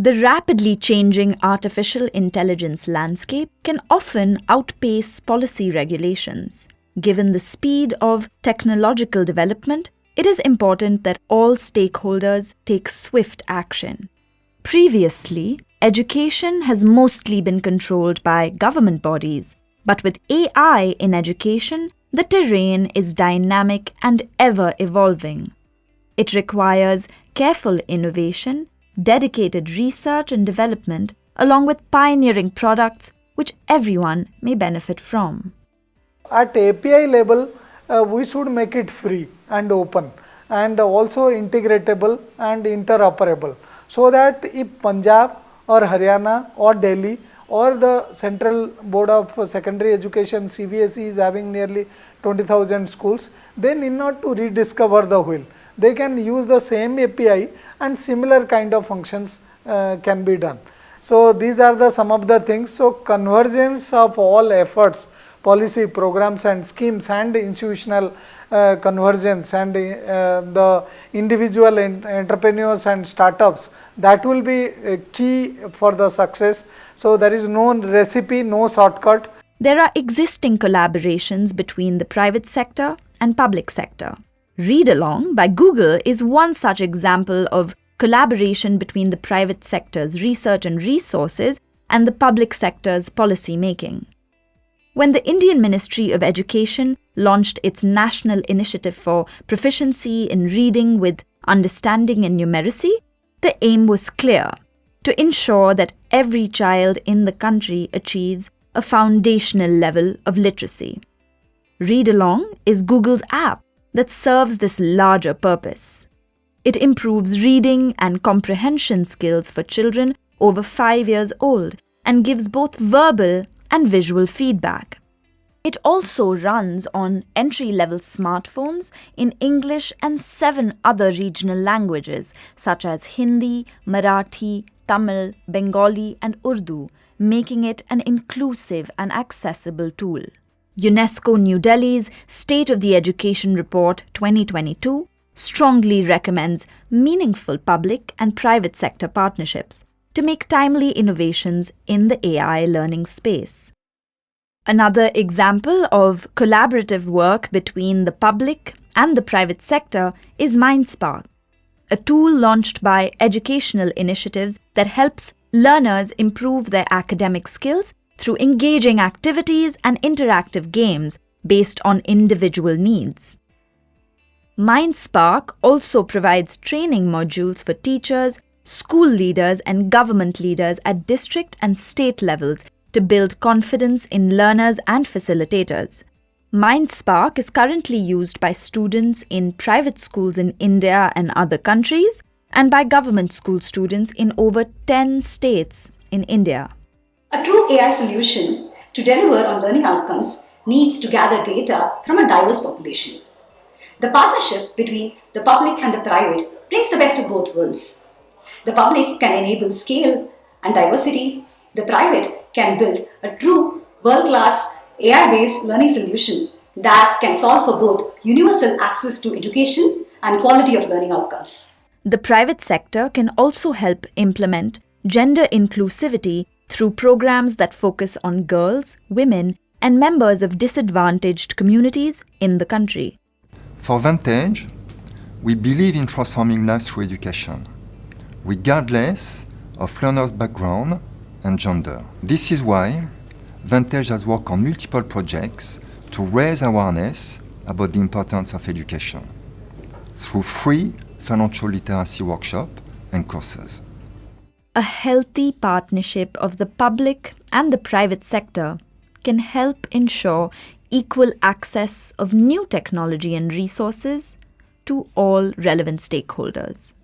The rapidly changing artificial intelligence landscape can often outpace policy regulations. Given the speed of technological development, it is important that all stakeholders take swift action. Previously, education has mostly been controlled by government bodies, but with AI in education, the terrain is dynamic and ever-evolving. It requires careful innovation, dedicated research and development, along with pioneering products which everyone may benefit from. At API level, we should make it free and open and also integratable and interoperable, so that if Punjab or Haryana or Delhi or the Central Board of Secondary Education CBSE is having nearly 20,000 schools, they need not to rediscover the wheel. They can use the same API and similar kind of functions can be done. So these are some of the things. So convergence of all efforts, policy, programs and schemes, and institutional convergence, and the individual entrepreneurs and startups, that will be key for the success. So there is no recipe, no shortcut. There are existing collaborations between the private sector and public sector. Read Along by Google is one such example of collaboration between the private sector's research and resources and the public sector's policy making. When the Indian Ministry of Education launched its National Initiative for Proficiency in Reading with Understanding and Numeracy, the aim was clear: to ensure that every child in the country achieves a foundational level of literacy. Read Along is Google's app that serves this larger purpose. It improves reading and comprehension skills for children over 5 years old and gives both verbal and visual feedback. It also runs on entry-level smartphones in English and 7 other regional languages such as Hindi, Marathi, Tamil, Bengali and Urdu, making it an inclusive and accessible tool. UNESCO New Delhi's State of the Education Report 2022 strongly recommends meaningful public and private sector partnerships to make timely innovations in the AI learning space. Another example of collaborative work between the public and the private sector is MindSpark, a tool launched by educational initiatives that helps learners improve their academic skills through engaging activities and interactive games based on individual needs. MindSpark also provides training modules for teachers, school leaders and government leaders at district and state levels to build confidence in learners and facilitators. MindSpark is currently used by students in private schools in India and other countries, and by government school students in over 10 states in India. A true AI solution to deliver on learning outcomes needs to gather data from a diverse population. The partnership between the public and the private brings the best of both worlds. The public can enable scale and diversity. The private can build a true world-class AI-based learning solution that can solve for both universal access to education and quality of learning outcomes. The private sector can also help implement gender inclusivity through programs that focus on girls, women, and members of disadvantaged communities in the country. For Vantage, we believe in transforming lives through education, regardless of learners' background and gender. This is why Vantage has worked on multiple projects to raise awareness about the importance of education through free financial literacy workshops and courses. A healthy partnership of the public and the private sector can help ensure equal access of new technology and resources to all relevant stakeholders.